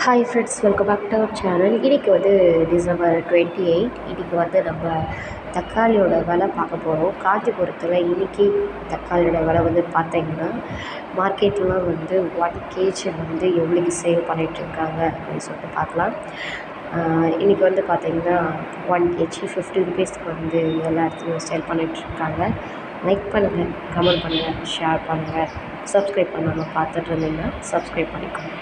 Hi friends, welcome back to our channel. இன்றைக்கி வந்து December 28. இன்றைக்கி வந்து நம்ம தக்காளியோட விலை பார்க்க போகிறோம். காஞ்சிபுரத்தில் இன்றைக்கி தக்காளியோட விலை வந்து பார்த்தீங்கன்னா மார்க்கெட்லாம் வந்து 1 கேஜி வந்து எவ்வளோக்கு சேல் பண்ணிகிட்ருக்காங்க அப்படின்னு சொல்லிட்டு பார்க்கலாம். இன்றைக்கி வந்து பார்த்திங்கன்னா 1 கேஜி 50 ருபீஸ்க்கு வந்து எல்லா இடத்துலையும் சேல் பண்ணிகிட்ருக்காங்க. லைக் பண்ணுங்கள், கமெண்ட் பண்ணுங்கள், ஷேர் பண்ணுங்கள். சப்ஸ்கிரைப் பண்ணாமல் பார்த்துட்டு இருந்தீங்கன்னா சப்ஸ்கிரைப் பண்ணிக்கோங்க.